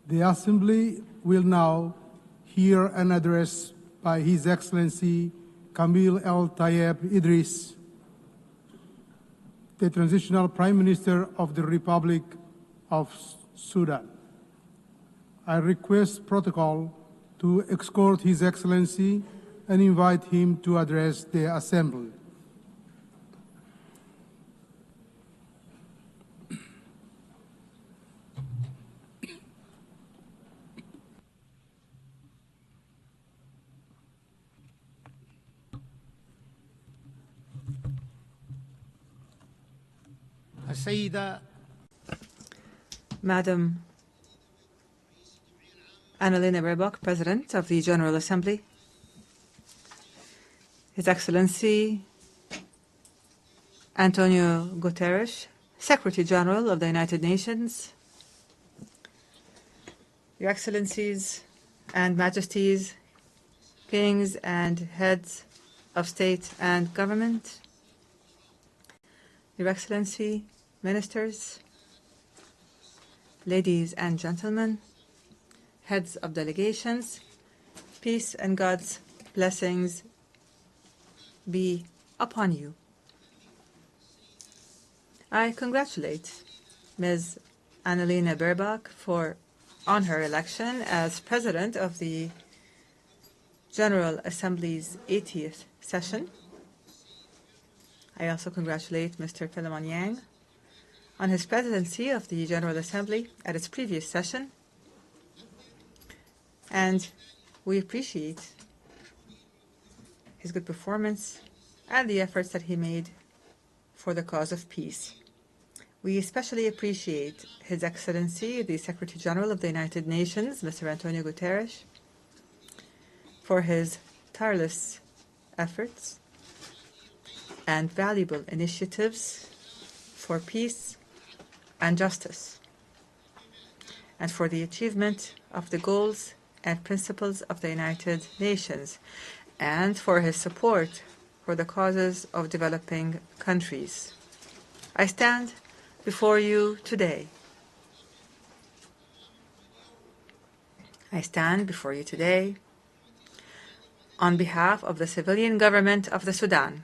The Assembly will now hear an address by His Excellency Kamil El-Tayeb Idris, the Transitional Prime Minister of the Republic of Sudan. I request protocol to escort His Excellency and invite him to address the Assembly. Madam Annalena Baerbock, President of the General Assembly, His Excellency Antonio Guterres, Secretary General of the United Nations, Your Excellencies and Majesties, Kings and Heads of State and Government, Your Excellency, Ministers, ladies and gentlemen, heads of delegations, peace and God's blessings be upon you. I congratulate Ms. Annalena Baerbock on her election as President of the General Assembly's 80th session. I also congratulate Mr. Philemon Yang on his presidency of the General Assembly at its previous session, and we appreciate his good performance and the efforts that he made for the cause of peace. We especially appreciate His Excellency, the Secretary General of the United Nations, Mr. Antonio Guterres, for his tireless efforts and valuable initiatives for peace and justice, and for the achievement of the goals and principles of the United Nations, and for his support for the causes of developing countries. I stand before you today. On behalf of the civilian government of the Sudan.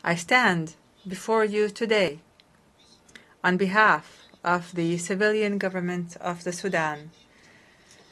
I stand before you today on behalf of the civilian government of the Sudan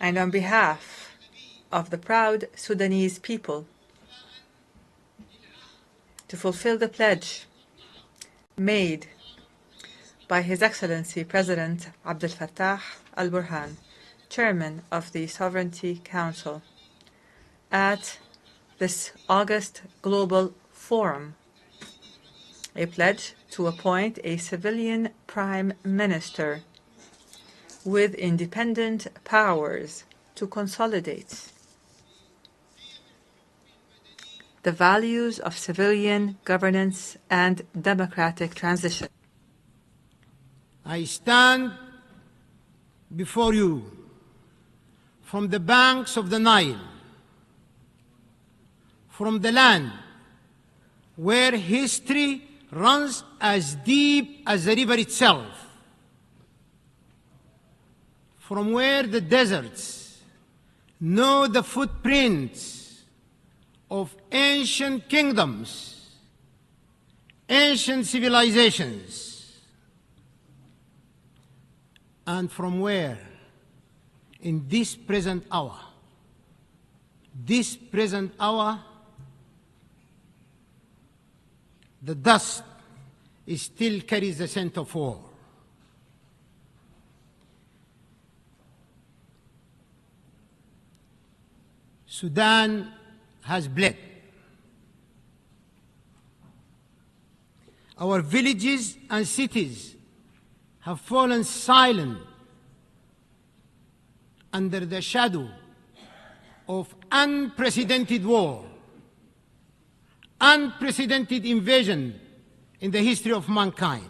and on behalf of the proud Sudanese people to fulfill the pledge made by His Excellency President Abdel Fattah al-Burhan, Chairman of the Sovereignty Council, at this August Global Forum, a pledge to appoint a civilian prime minister with independent powers to consolidate the values of civilian governance and democratic transition. I stand before you from the banks of the Nile, from the land where history runs as deep as the river itself, from where the deserts know the footprints of ancient kingdoms, ancient civilizations, and from where, in this present hour, the dust still carries the scent of war. Sudan has bled. Our villages and cities have fallen silent under the shadow of unprecedented war, unprecedented invasion in the history of mankind.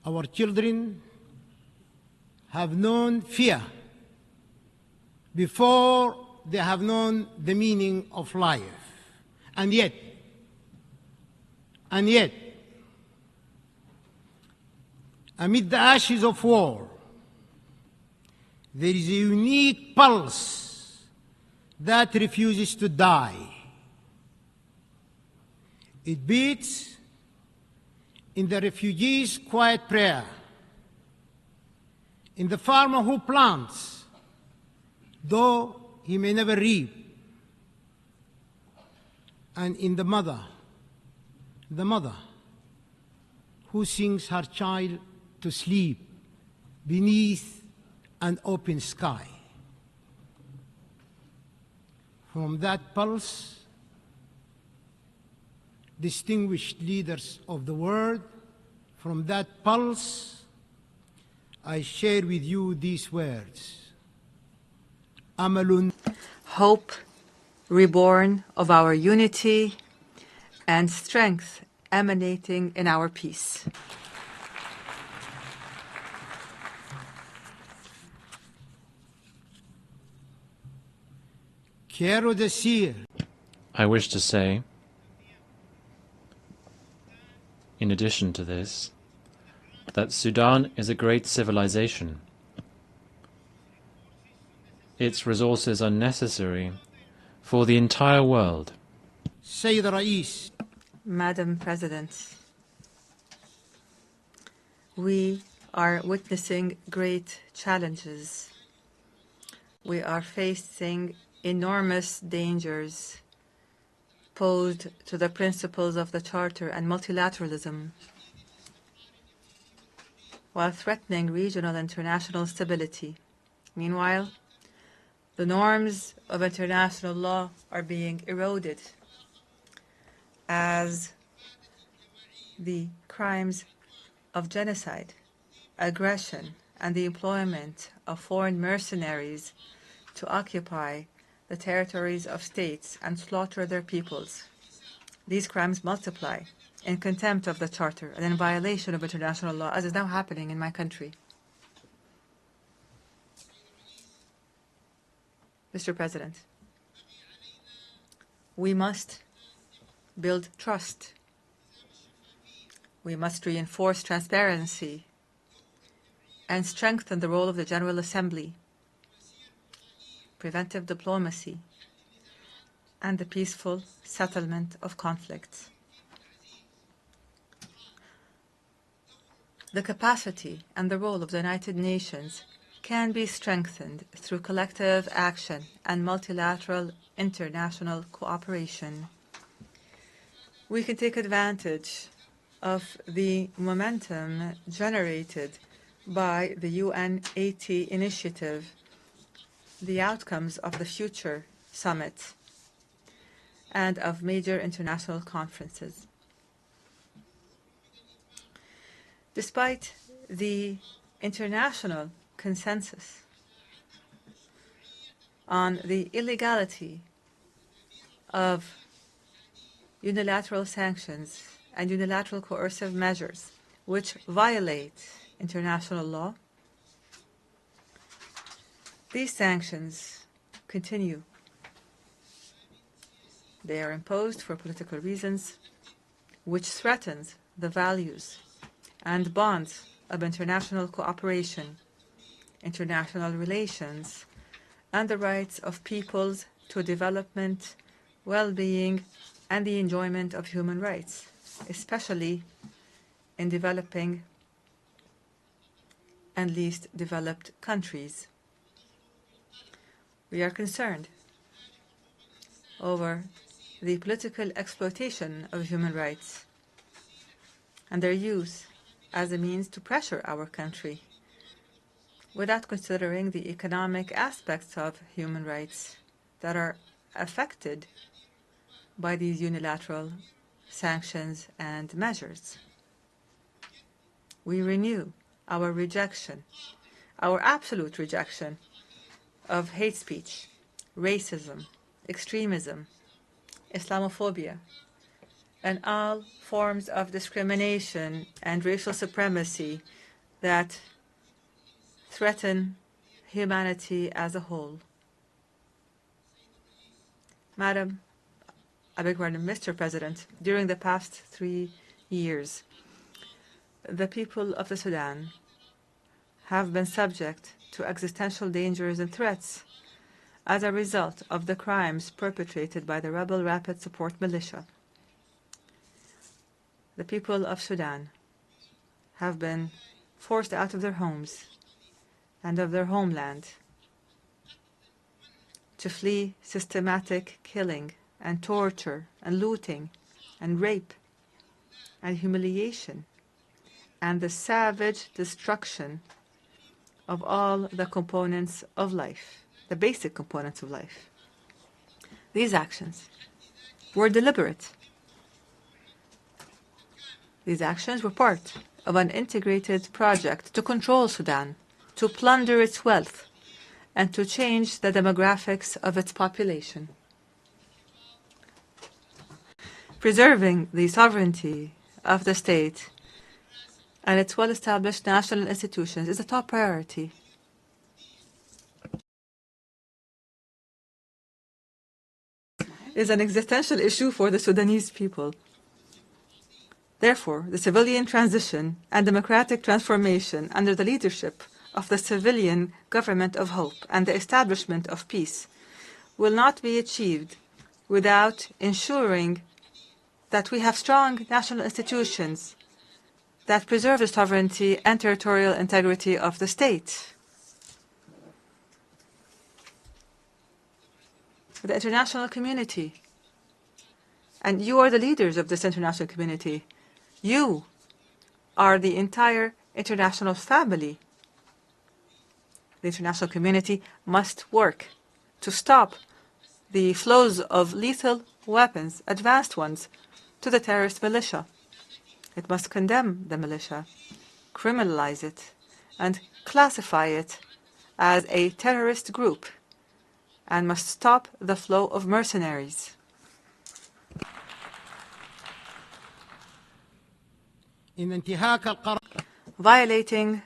Our children have known fear before they have known the meaning of life. And yet, amid the ashes of war, there is a unique pulse that refuses to die. It beats in the refugee's quiet prayer, in the farmer who plants, though he may never reap, and in the mother who sings her child to sleep beneath an open sky. From that pulse, distinguished leaders of the world, from that pulse, I share with you these words. Amalun. Hope, reborn of our unity, and strength emanating in our peace. I wish to say, in addition to this, that Sudan is a great civilization. Its resources are necessary for the entire world. Madam President, we are witnessing great challenges. We are facing enormous dangers posed to the principles of the Charter and multilateralism, while threatening regional and international stability. Meanwhile, the norms of international law are being eroded as the crimes of genocide, aggression, and the employment of foreign mercenaries to occupy the territories of states and slaughter their peoples. These crimes multiply in contempt of the Charter and in violation of international law, as is now happening in my country. Mr. President, we must build trust. We must reinforce transparency and strengthen the role of the General Assembly, preventive diplomacy, and the peaceful settlement of conflicts. The capacity and the role of the United Nations can be strengthened through collective action and multilateral international cooperation. We can take advantage of the momentum generated by the UNGA initiative, the outcomes of the future summit, and of major international conferences. Despite the international consensus on the illegality of unilateral sanctions and unilateral coercive measures which violate international law, these sanctions continue. They are imposed for political reasons, which threatens the values and bonds of international cooperation, international relations, and the rights of peoples to development, well-being, and the enjoyment of human rights, especially in developing and least developed countries. We are concerned over the political exploitation of human rights and their use as a means to pressure our country without considering the economic aspects of human rights that are affected by these unilateral sanctions and measures. We renew our rejection, our absolute rejection of hate speech, racism, extremism, Islamophobia, and all forms of discrimination and racial supremacy that threaten humanity as a whole. Mr. President, during the past 3 years, the people of the Sudan have been subject to existential dangers and threats as a result of the crimes perpetrated by the rebel Rapid Support Militia. The people of Sudan have been forced out of their homes and of their homeland to flee systematic killing and torture and looting and rape and humiliation and the savage destruction of all the components of life, the basic components of life. These actions were deliberate. These actions were part of an integrated project to control Sudan, to plunder its wealth, and to change the demographics of its population. Preserving the sovereignty of the state and its well-established national institutions is a top priority. It is an existential issue for the Sudanese people. Therefore, the civilian transition and democratic transformation under the leadership of the civilian government of hope and the establishment of peace will not be achieved without ensuring that we have strong national institutions that preserve the sovereignty and territorial integrity of the state. The international community, and you are the leaders of this international community. You are the entire international family. The international community must work to stop the flows of lethal weapons, advanced ones, to the terrorist militia. It must condemn the militia, criminalize it, and classify it as a terrorist group, and must stop the flow of mercenaries. Violating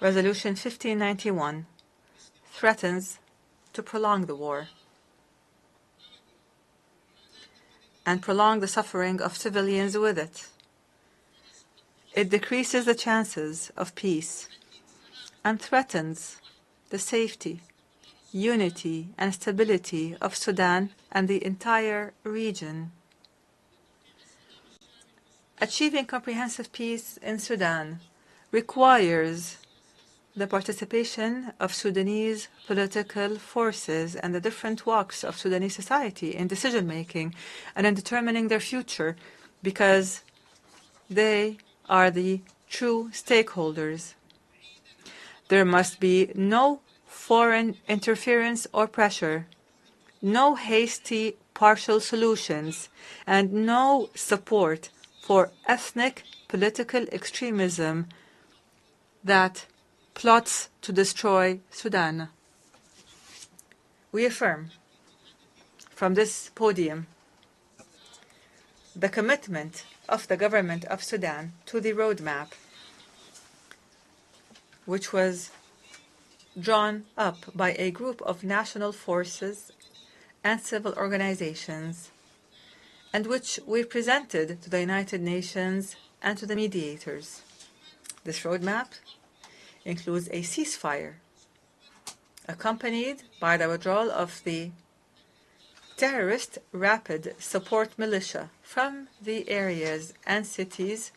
Resolution 1591 threatens to prolong the war and prolong the suffering of civilians with it. It decreases the chances of peace and threatens the safety, unity, and stability of Sudan and the entire region. Achieving comprehensive peace in Sudan requires the participation of Sudanese political forces and the different walks of Sudanese society in decision-making and in determining their future, because they are the true stakeholders. There must be no foreign interference or pressure, no hasty partial solutions, and no support for ethnic political extremism that plots to destroy Sudan. We affirm from this podium the commitment of the government of Sudan to the roadmap, which was drawn up by a group of national forces and civil organizations, and which we presented to the United Nations and to the mediators. This roadmap includes a ceasefire accompanied by the withdrawal of the terrorist Rapid Support Militia from the areas and cities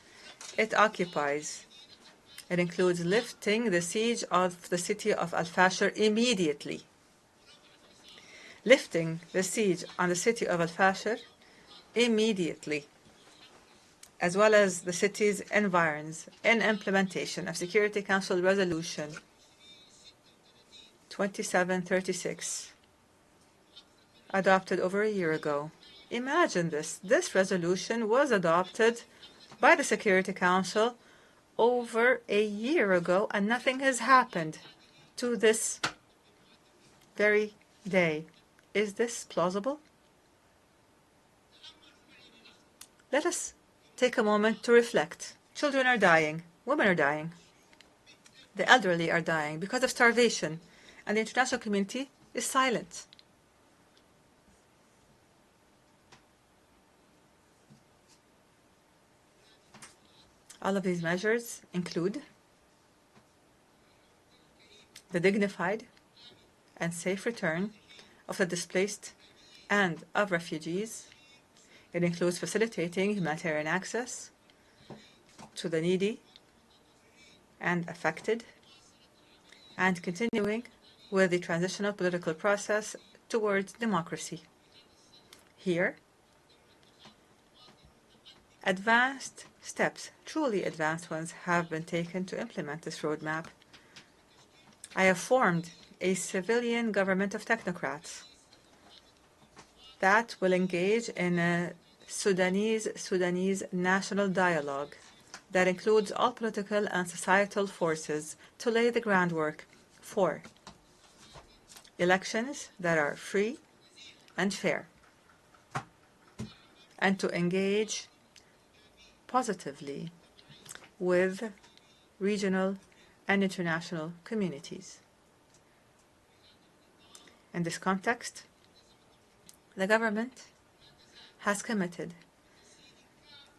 it occupies. It includes lifting the siege of the city of Al-Fashir immediately. Lifting the siege on the city of Al-Fashir immediately, as well as the city's environs, in implementation of Security Council Resolution 2736, adopted over a year ago. Imagine this. This resolution was adopted by the Security Council over a year ago, and nothing has happened to this very day. Is this plausible? Let us take a moment to reflect. Children are dying. Women are dying. The elderly are dying because of starvation, and the international community is silent. All of these measures include the dignified and safe return of the displaced and of refugees. It includes facilitating humanitarian access to the needy and affected, and continuing with the transitional political process towards democracy. Here, advanced steps, truly advanced ones, have been taken to implement this roadmap. I have formed a civilian government of technocrats that will engage in a Sudanese national dialogue that includes all political and societal forces to lay the groundwork for elections that are free and fair, and to engage positively with regional and international communities. In this context, the government has committed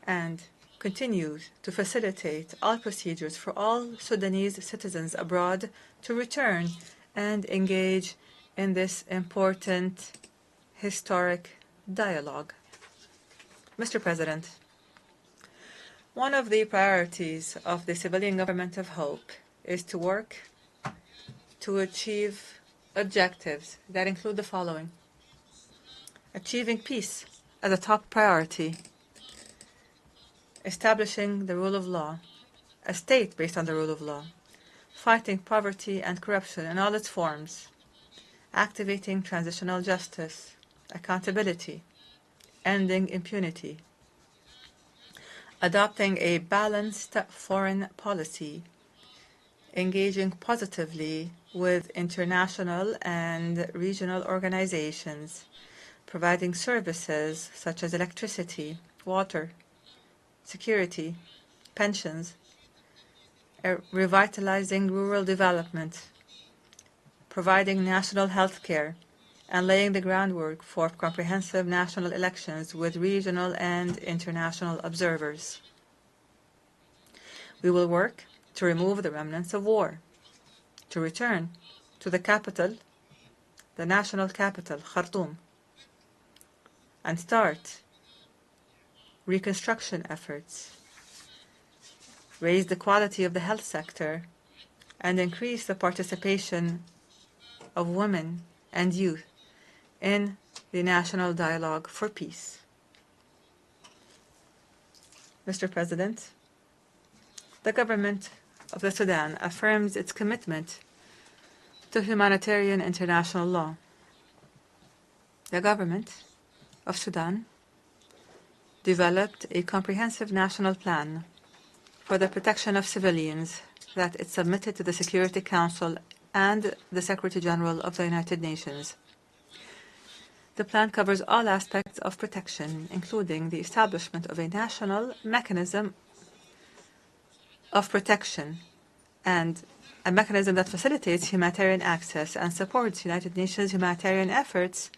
and continues to facilitate all procedures for all Sudanese citizens abroad to return and engage in this important historic dialogue. Mr. President, one of the priorities of the civilian government of hope is to work to achieve objectives that include the following: achieving peace as a top priority, establishing the rule of law, a state based on the rule of law, fighting poverty and corruption in all its forms, activating transitional justice, accountability, ending impunity, adopting a balanced foreign policy, engaging positively with international and regional organizations, providing services such as electricity, water, security, pensions, revitalizing rural development, providing national health care, and laying the groundwork for comprehensive national elections with regional and international observers. We will work to remove the remnants of war, to return to the capital, the national capital, Khartoum, and start reconstruction efforts, raise the quality of the health sector, and increase the participation of women and youth in the national dialogue for peace. Mr. President, the government of the Sudan affirms its commitment to humanitarian international law. The government of Sudan developed a comprehensive national plan for the protection of civilians that it submitted to the Security Council and the Secretary General of the United Nations. The plan covers all aspects of protection, including the establishment of a national mechanism of protection and a mechanism that facilitates humanitarian access and supports United Nations humanitarian efforts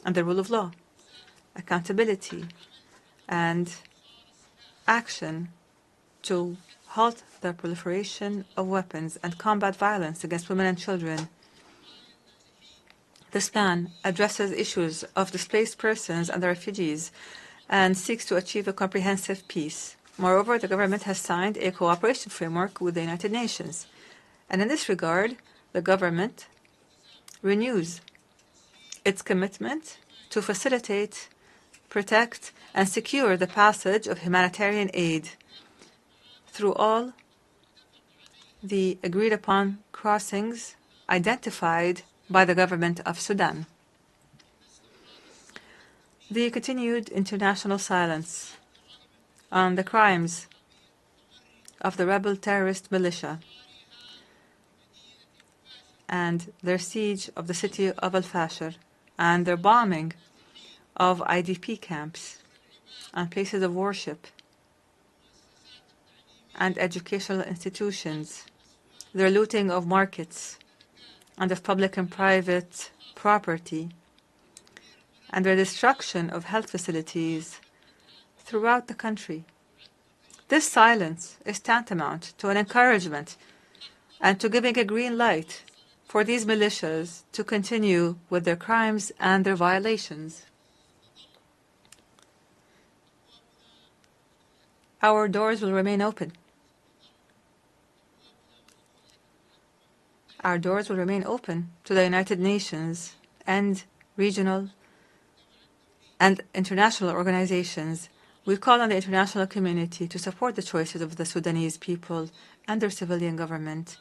and the rule of law, accountability, and action to halt the proliferation of weapons and combat violence against women and children. This plan addresses issues of displaced persons and the refugees and seeks to achieve a comprehensive peace. Moreover, the government has signed a cooperation framework with the United Nations. And in this regard, the government renews its commitment to facilitate, protect, and secure the passage of humanitarian aid through all the agreed-upon crossings identified by the government of Sudan. The continued international silence on the crimes of the rebel terrorist militia and their siege of the city of Al-Fashir and their bombing of IDP camps and places of worship and educational institutions, their looting of markets and of public and private property, and their destruction of health facilities throughout the country. This silence is tantamount to an encouragement and to giving a green light for these militias to continue with their crimes and their violations. Our doors will remain open. Our doors will remain open to the United Nations and regional and international organizations. We call on the international community to support the choices of the Sudanese people and their civilian government,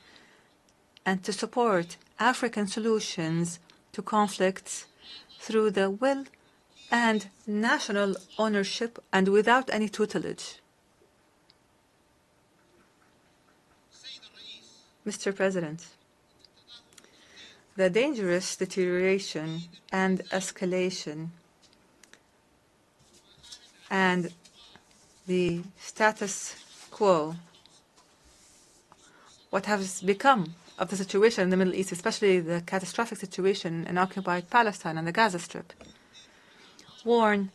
and to support African solutions to conflicts through the will and national ownership and without any tutelage. Mr. President, the dangerous deterioration and escalation and the status quo, what has become of the situation in the Middle East, especially the catastrophic situation in occupied Palestine and the Gaza Strip, warn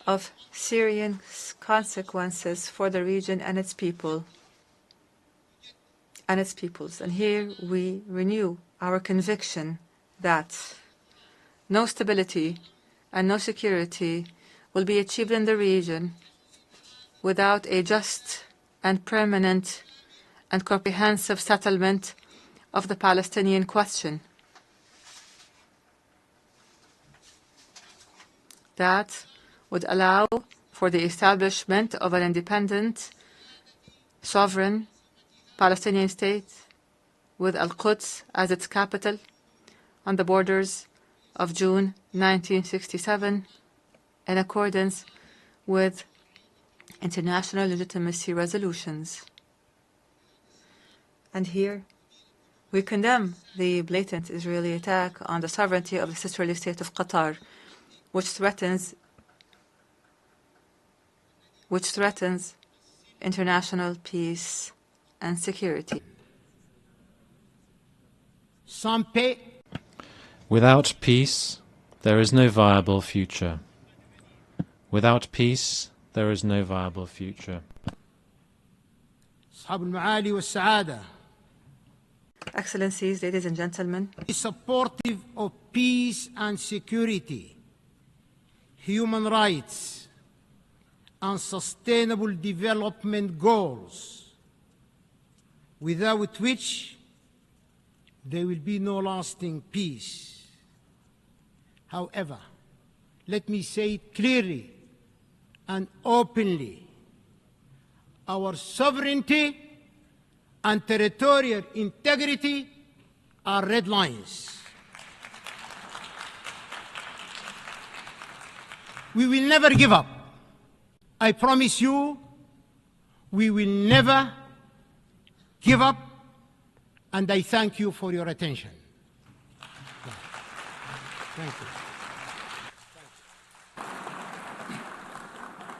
of serious consequences for the region and its people and its peoples. And here we renew our conviction that no stability and no security will be achieved in the region without a just and permanent and comprehensive settlement of the Palestinian question. That would allow for the establishment of an independent, sovereign Palestinian state with Al-Quds as its capital on the borders of June 1967 in accordance with international legitimacy resolutions. And here we condemn the blatant Israeli attack on the sovereignty of the sisterly state of Qatar, which threatens international peace and security. Without peace, there is no viable future. Without peace, there is no viable future. Excellencies, ladies and gentlemen, supportive of peace and security, human rights, and sustainable development goals, without which there will be no lasting peace. However, let me say it clearly and openly, our sovereignty and territorial integrity are red lines. We will never give up. I promise you, we will never give up, and I thank you for your attention. Thank you.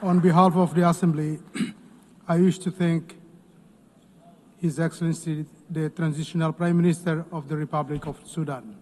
On behalf of the Assembly, I wish to thank His Excellency, the Transitional Prime Minister of the Republic of Sudan.